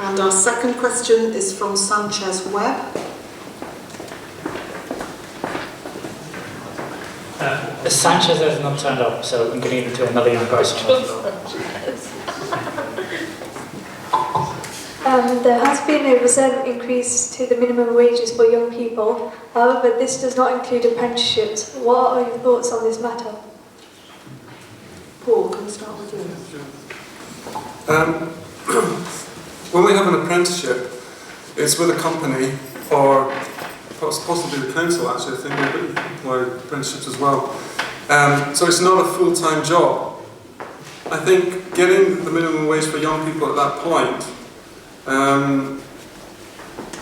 And our second question is from Sanchez Webb. Sanchez has not turned up, so I'm going to give it to another young person. There has been a recent increase to the minimum wages for young people. However, this does not include apprenticeships. What are your thoughts on this matter? Paul, can we start with you? When we have an apprenticeship, it's with a company or possibly the council, actually. I think we employ apprenticeships as well. So it's not a full-time job. I think getting the minimum wage for young people at that point,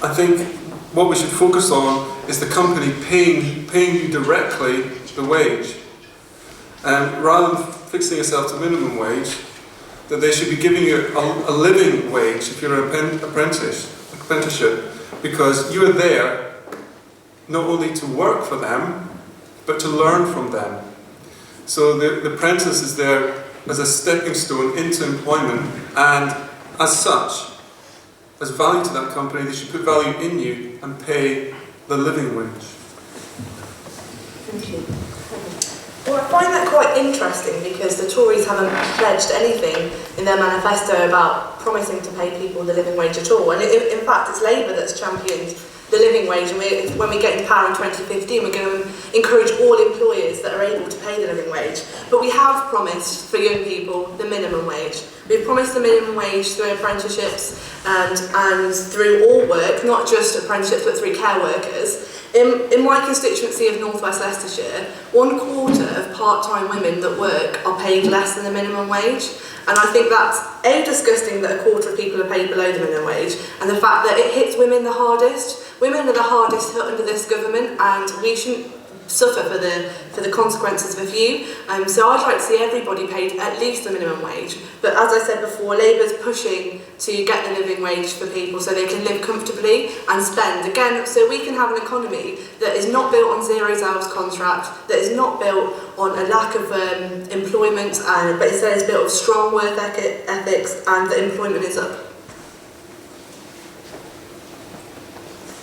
I think what we should focus on is the company paying you directly the wage. Rather than fixing yourself to minimum wage, that they should be giving you a living wage if you're an apprenticeship, because you are there not only to work for them, but to learn from them. So the apprentice is there as a stepping stone into employment, and as such, as value to that company, they should put value in you and pay the living wage. Thank you. Well, I find that quite interesting because the Tories haven't pledged anything in their manifesto about promising to pay people the living wage at all. And in fact, it's Labour that's championed the living wage, and when we get in power in 2015, we're going to encourage all employers that are able to pay the living wage. But we have promised for young people the minimum wage. We've promised the minimum wage through apprenticeships and through all work, not just apprenticeships but through care workers. In my constituency of North West Leicestershire, 1/4 of part-time women that work are paid less than the minimum wage. And I think that's disgusting that 1/4 of people are paid below the minimum wage, and the fact that it hits women the hardest. Women are the hardest hit under this government, and we shouldn't suffer for the consequences of a few. So I'd like to see everybody paid at least the minimum wage. But as I said before, Labour's pushing to get the living wage for people so they can live comfortably and spend. Again, so we can have an economy that is not built on zero-hours contract, that is not built on a lack of employment, but instead is built on strong work ethics, and the employment is up.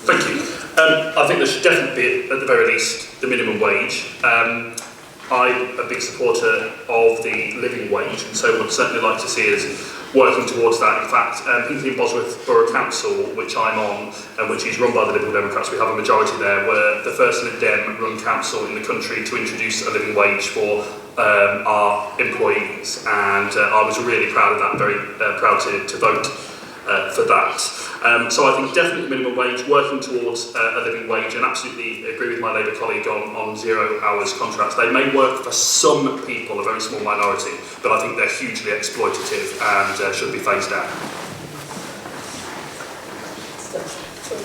Thank you. I think there should definitely be, at the very least, the minimum wage. I'm a big supporter of the living wage, and so would certainly like to see us working towards that. In fact, Hinkley and Bosworth Borough Council, which I'm on, and which is run by the Liberal Democrats, we have a majority there, were the first Lib Dem run council in the country to introduce a living wage for our employees, and I was really proud of that, very proud to vote for that. So I think definitely minimum wage, working towards a living wage, and absolutely agree with my Labour colleague on 0 hours contracts. They may work for some people, a very small minority, but I think they're hugely exploitative and should be phased out.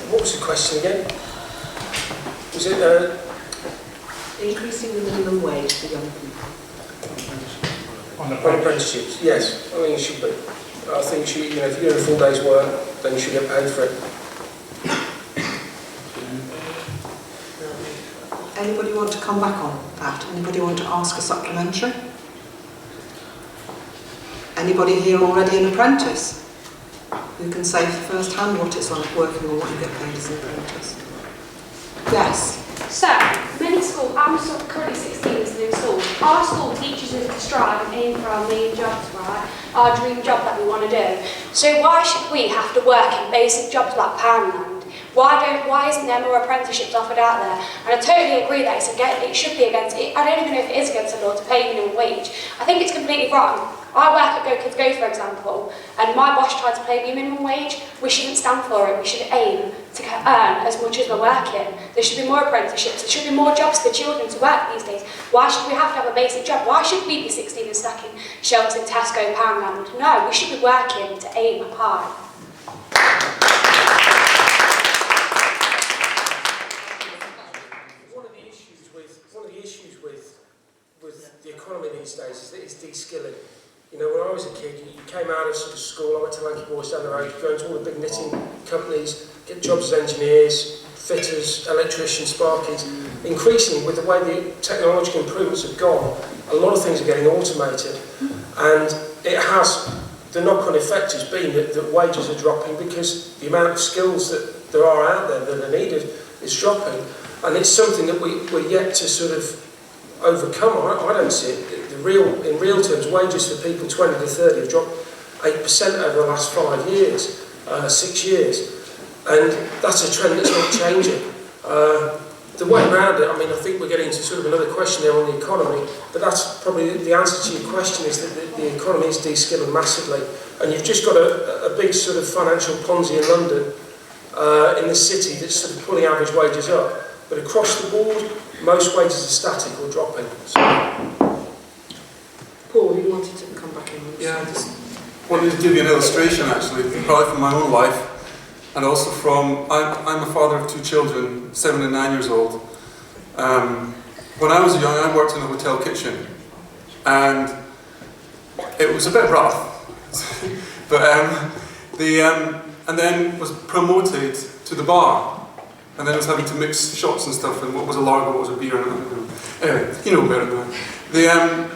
What was the question again? Was it Increasing the minimum wage for young people? on apprenticeships? Yes, I think it should be. I think if you're doing a full day's work, then you should get paid for it. Anybody want to come back on that? Anybody want to ask a supplementary? Anybody here already an apprentice who can say first hand what it's like working or what you get paid as an apprentice? Yes. So, many schools, I'm currently 16 in new school. Our school teaches us to strive and aim for our main jobs, right? Our dream job that we want to do. So why should we have to work in basic jobs like poundland? Why isn't there more apprenticeships offered out there? And I totally agree that it should be against it. I don't even know if it is against the law to pay minimum wage. I think it's completely wrong. I work at Go Kids Go, for example, and my boss tried to pay me minimum wage. We shouldn't stand for it. We should aim to earn as much as we're working. There should be more apprenticeships. There should be more jobs for children to work these days. Why should we have to have a basic job? Why should we be 16 and stacking shelves in Tesco, Poundland? No, we should be working to aim high. One of the issues with the economy these days is de-skilling. You know, when I was a kid, you came out of sort of school, I went to Lanky Boys down the road, you go into all the big knitting companies, get jobs as engineers, fitters, electricians, sparkies. Increasingly, with the way the technological improvements have gone, a lot of things are getting automated, and it has the knock-on effect has been that wages are dropping because the amount of skills that there are out there that are needed is dropping, and it's something that we're yet to sort of overcome. I don't see it. In real terms, wages for people 20 to 30 have dropped 8% over the last 5 years, 6 years, and that's a trend that's not changing. The way around it, I mean, I think we're getting into sort of another question there on the economy, but that's probably the answer to your question, is that the economy is de-skilling massively, and you've just got a big sort of financial Ponzi in London, in the city, that's sort of pulling average wages up, but across the board, most wages are static or dropping. So. Paul, you wanted to come back in? Yeah, I just wanted to give you an illustration, actually, probably from my own life. And also from, I'm a father of 2 children, 7 and 9 years old. When I was young, I worked in a hotel kitchen, and it was a bit rough. But and then was promoted to the bar, and then I was having to mix shots and stuff, and what was a lager, what was a beer, and anyway, you know better than that.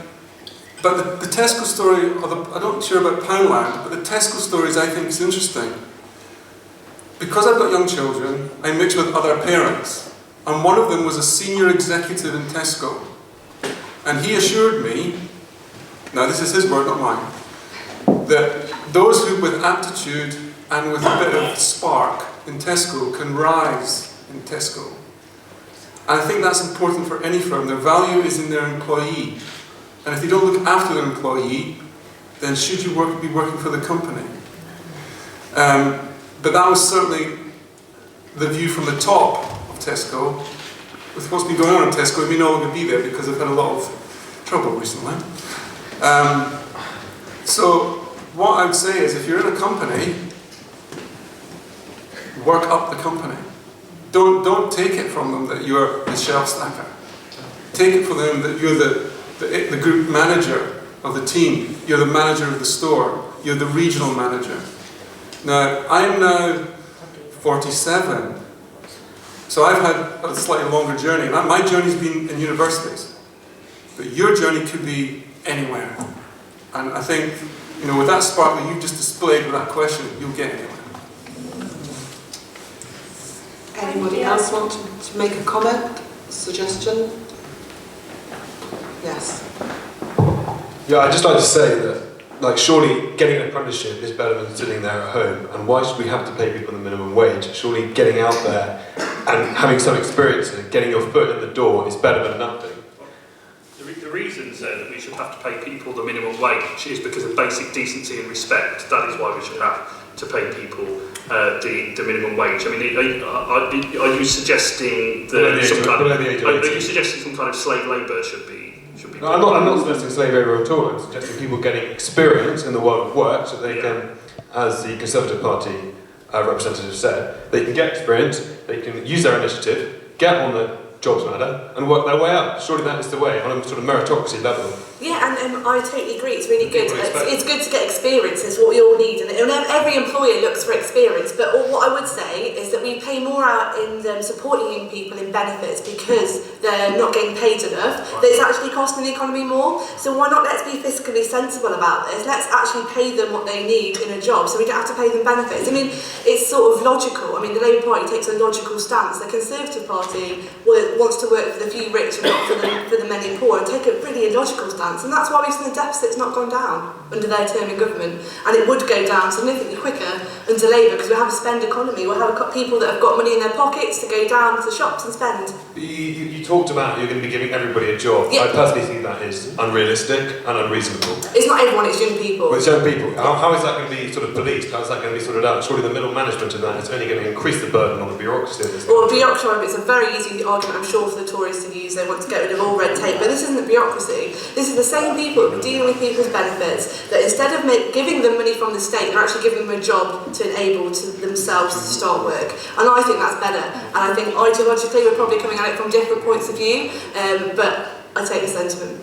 But the Tesco story, I'm not sure about Poundland, but the Tesco stories I think is interesting. Because I've got young children, I mix with other parents, and one of them was a senior executive in Tesco, and he assured me, now this is his word, not mine, that those who with aptitude and with a bit of spark in Tesco can rise in Tesco. And I think that's important for any firm. Their value is in their employee, and if they don't look after their employee, then should you be working for the company? But that was certainly the view from the top of Tesco. With what's been going on in Tesco, it may no longer be there because they've had a lot of trouble recently. So what I would say is, if you're in a company, work up the company. Don't take it from them that you're the shelf stacker. Take it from them that you're the group manager of the team. You're the manager of the store. You're the regional manager. Now, I'm now 47, so I've had a slightly longer journey. My journey's been in universities, but your journey could be anywhere. And I think, you know, with that spark that you've just displayed with that question, you'll get anywhere. Anybody else want to make a comment, suggestion? Yes. Yeah, I'd just like to say that, like, surely getting an apprenticeship is better than sitting there at home, and why should we have to pay people the minimum wage? Surely getting out there and having some experience and getting your foot in the door is better than nothing. The reason, sir, that we should have to pay people the minimum wage is because of basic decency and respect. That is why we should have to pay people the minimum wage. I mean, are you suggesting that are you suggesting some kind of slave labour should be? No, I'm not suggesting slave labour at all. I'm suggesting people getting experience in the world of work so they can, as the Conservative Party representative said, they can get experience, they can use their initiative, get on the jobs ladder and work their way up. Surely that is the way, on a sort of meritocracy level. Yeah, and I totally agree. It's really good. It's good to get experience. It's what we all need, and every employer looks for experience. But what I would say is that we pay more out in supporting young people in benefits because they're not getting paid enough. That it's actually costing the economy more. So why not let's be fiscally sensible about this? Let's actually pay them what they need in a job, so we don't have to pay them benefits. I mean, it's sort of logical. I mean, the Labour Party takes a logical stance. The Conservative Party wants to work for the few rich and not for the many poor, and take a pretty illogical stance. And that's why we've seen the deficit's not gone down under their term in government, and it would go down significantly quicker under Labour because we have a spend economy. We'll have people that have got money in their pockets to go down to the shops and spend. You talked about you're going to be giving everybody a job. Yeah. I personally think that is unrealistic and unreasonable. It's not everyone, it's young people. Well, it's young people. How is that going to be sort of policed? How is that going to be sorted out? Surely the middle management of that is only going to increase the burden on the bureaucracy of this. Well, bureaucracy, it's a very easy argument, I'm sure, for the Tories to use. They want to get rid of all red tape, but this isn't the bureaucracy. This is the same people who are dealing with people's benefits, that instead of giving them money from the state, they're actually giving them a job to enable themselves to start work. And I think that's better. And I think ideologically we're probably coming at it from different points of view, but I take the sentiment.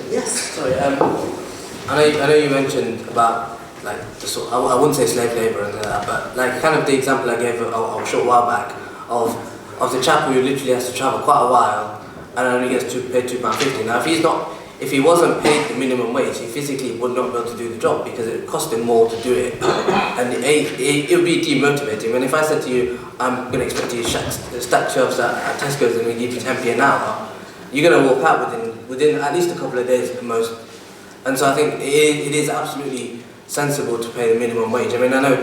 Yes. Sorry, I know you mentioned about like the sort. I wouldn't say slave labour and that, but like kind of the example I gave a short while back of the chap who literally has to travel quite a while and only gets paid £2.50. Now, if if he wasn't paid the minimum wage, he physically would not be able to do the job because it would cost him more to do it. And it would be demotivating. And if I said to you, I'm going to expect you to stack shelves at Tesco's and we give you 10p an hour, you're going to walk out within at least a couple of days at the most. And so I think it is absolutely sensible to pay the minimum wage. I mean, I know,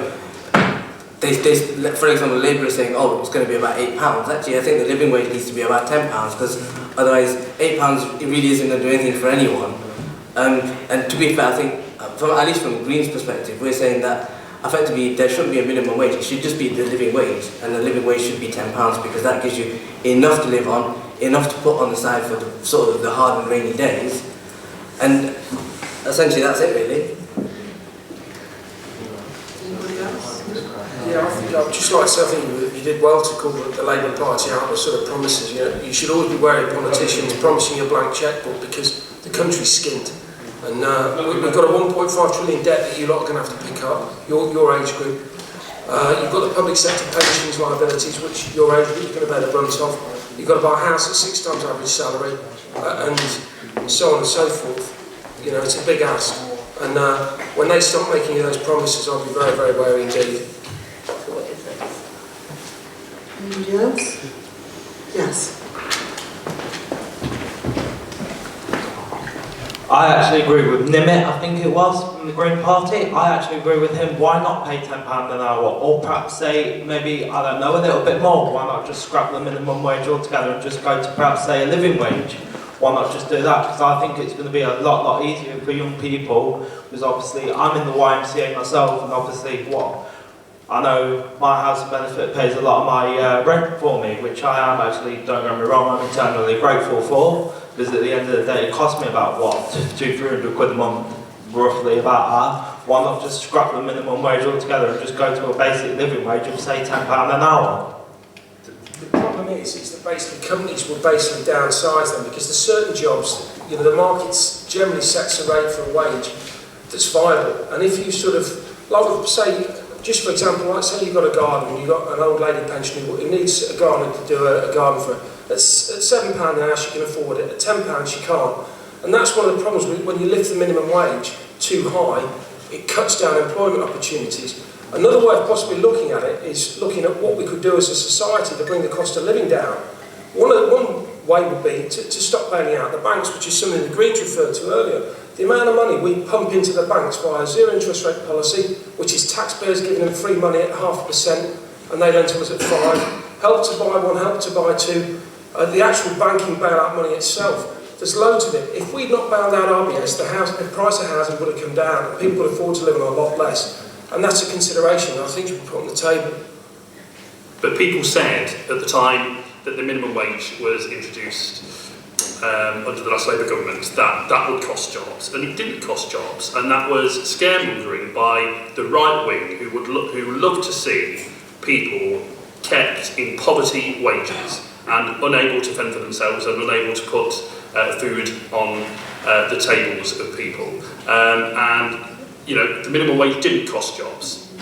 for example, Labour is saying, oh, it's going to be about £8. Actually, I think the living wage needs to be about £10 because otherwise £8 it really isn't going to do anything for anyone. And to be fair, I think, at least from Green's perspective, we're saying that effectively there shouldn't be a minimum wage. It should just be the living wage, and the living wage should be £10 because that gives you enough to live on, enough to put on the side for the sort of the hard and rainy days, and essentially that's it really. Yeah, I think I'd just like to say, I think you did well to call the Labour Party out with sort of promises. You know, you should always be wary of politicians promising you a blank chequebook because the country's skint. And we've got a 1.5 trillion debt that you lot are going to have to pick up, your age group. You've got the public sector pensions liabilities, which your age group is going to bear the brunt of. You've got to buy a house at 6 times average salary, and so on and so forth. You know, it's a big ask. And when they start making you those promises, I'll be very, very wary indeed. Anybody else? Yes. I actually agree with Nimit, I think it was, from the Green Party. I actually agree with him. Why not pay £10 an hour? Or perhaps say, maybe, I don't know, a little bit more. Why not just scrap the minimum wage altogether and just go to perhaps say a living wage? Why not just do that? Because I think it's going to be a lot easier for young people. Because obviously, I'm in the YMCA myself, and obviously, I know my housing benefit pays a lot of my rent for me, which I am actually, don't get me wrong, I'm eternally grateful for. Because at the end of the day, it costs me about, £200-300 a month, roughly about that. Why not just scrap the minimum wage altogether and just go to a basic living wage of, say, £10 an hour? The problem is that basically companies will basically downsize them because there's certain jobs, you know, the market generally sets a rate for a wage that's viable. And if you sort of, like say, just for example, like say you've got a garden, you've got an old lady pensioner who needs a gardener to do a garden for her. At £7 an hour she can afford it, at £10 she can't. And that's one of the problems when you lift the minimum wage too high, it cuts down employment opportunities. Another way of possibly looking at it is looking at what we could do as a society to bring the cost of living down. One way would be to stop bailing out the banks, which is something the Greens referred to earlier. The amount of money we pump into the banks via zero interest rate policy, which is taxpayers giving them free money at 0.5%, and they lend to us at 5%. Help to buy one, help to buy two. The actual banking bailout money itself, there's loads of it. If we'd not bailed out RBS, the price of housing would have come down, and people could afford to live on a lot less. And that's a consideration I think should be put on the table. But people said at the time that the minimum wage was introduced under the last Labour government that would cost jobs, and it didn't cost jobs, and that was scaremongering by the right wing who love to see people kept in poverty wages and unable to fend for themselves and unable to put food on the tables of people. And you know, the minimum wage didn't cost jobs.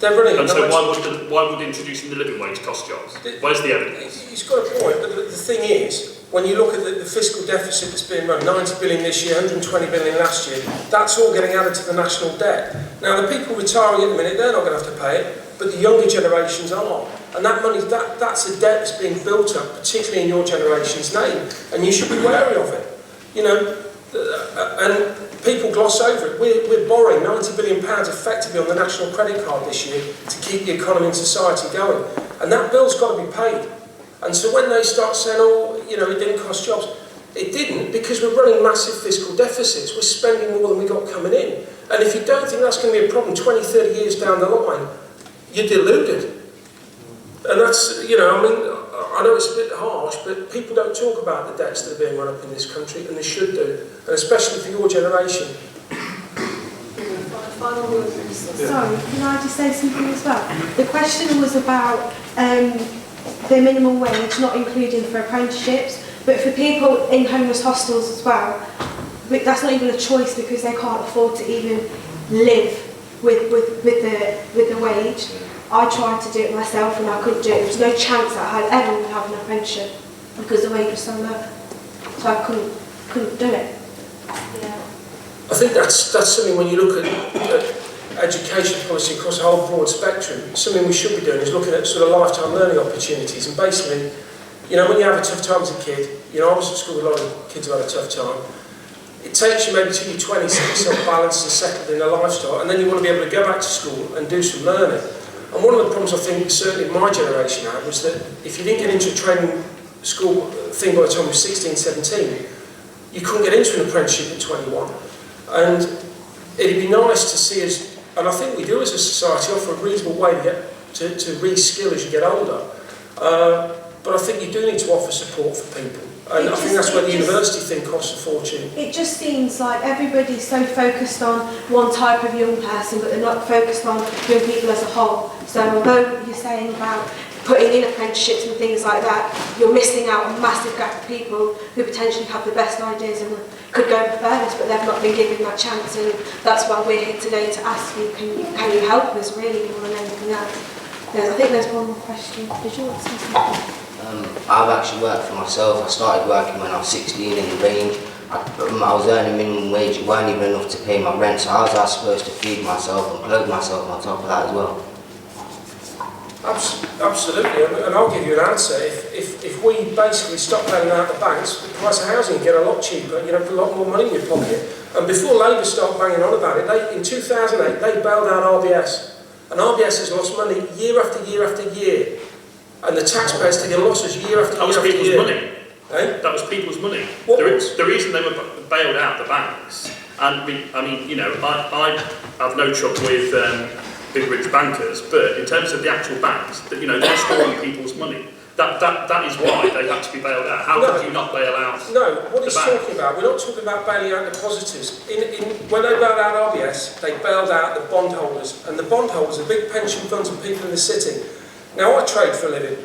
They're running. And so why would introducing the living wage cost jobs? Where's the evidence? He's got a point, but the thing is, when you look at the fiscal deficit that's being run, 90 billion this year, 120 billion last year, that's all getting added to the national debt. Now, the people retiring at the minute, they're not going to have to pay it, but the younger generations are. And that money, that's a debt that's being built up, particularly in your generation's name, and you should be wary of it. You know, and people gloss over it. We're borrowing £90 billion effectively on the national credit card this year to keep the economy and society going. And that bill's got to be paid. And so when they start saying, oh, you know, it didn't cost jobs, it didn't, because we're running massive fiscal deficits. We're spending more than we got coming in. And if you don't think that's going to be a problem 20, 30 years down the line, you're deluded. And that's, you know, I mean, I know it's a bit harsh, but people don't talk about the debts that are being run up in this country, and they should do, and especially for your generation. Sorry, can I just say something as well? The question was about the minimum wage not including for apprenticeships, but for people in homeless hostels as well, that's not even a choice because they can't afford to even live with the wage. I tried to do it myself and I couldn't do it. There was no chance that I ever would have an apprenticeship because the wage was so low. So I couldn't do it. Yeah. I think that's something when you look at education policy across a whole broad spectrum, something we should be doing is looking at sort of lifetime learning opportunities. And basically, you know, when you have a tough time as a kid, you know, I was at school with a lot of kids who had a tough time. It takes you maybe till your 20s to get yourself balanced and settled in a lifestyle, and then you want to be able to go back to school and do some learning. And one of the problems I think certainly my generation had was that if you didn't get into a training school thing by the time you were 16, 17, you couldn't get into an apprenticeship at 21. And it'd be nice to see us, and I think we do as a society, offer a reasonable way to get to re-skill as you get older. But I think you do need to offer support for people. And I think that's where the university thing costs a fortune. It just seems like everybody's so focused on one type of young person, but they're not focused on young people as a whole. So although you're saying about putting in apprenticeships and things like that, you're missing out on a massive gap of people who potentially have the best ideas and could go further, but they've not been given that chance. And that's why we're here today to ask you, can you help us really more than anything else? I think there's one more question. Did you want to say something? I've actually worked for myself. I started working when I was 16 in the range. I was earning minimum wage. It weren't even enough to pay my rent, so how was I supposed to feed myself and clothe myself on top of that as well? Absolutely, and I'll give you an answer. If we basically stop bailing out the banks, the price of housing would get a lot cheaper, you know, a lot more money in your pocket. And before Labour started banging on about it, in 2008 they bailed out RBS. And RBS has lost money year after year after year. And the taxpayers taking losses year after year after year. That was people's money. Eh? That was people's money. The reason they were bailed out, the banks, and I mean, you know, I have no trouble with big rich bankers, but in terms of the actual banks, that, you know, they're storing people's money. That is why they had to be bailed out. How could you not bail out? No, what he's talking about, we're not talking about bailing out depositors. When they bailed out RBS, they bailed out the bondholders, and the bondholders are big pension funds and people in the city. Now, I trade for a living.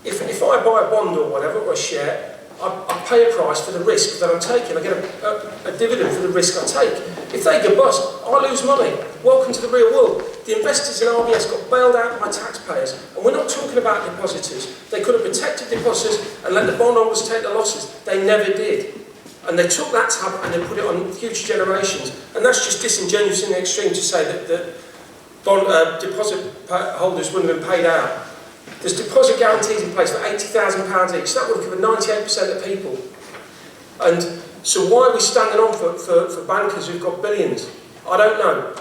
If I buy a bond or whatever, or a share, I pay a price for the risk that I'm taking. I get a dividend for the risk I take. If they go bust, I lose money. Welcome to the real world. The investors in RBS got bailed out by taxpayers, and we're not talking about depositors. They could have protected depositors and let the bondholders take the losses. They never did. And they took that tab and they put it on future generations. And that's just disingenuous in the extreme to say that deposit holders wouldn't have been paid out. There's deposit guarantees in place for £80,000 each. That would have covered 98% of people. And so why are we standing on for bankers who've got billions? I don't know.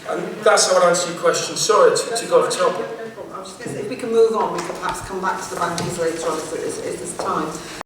And that's how I'd answer your question. Sorry to go off topic. I was just going to say, if we can move on, we can perhaps come back to the bankers later on if there's time.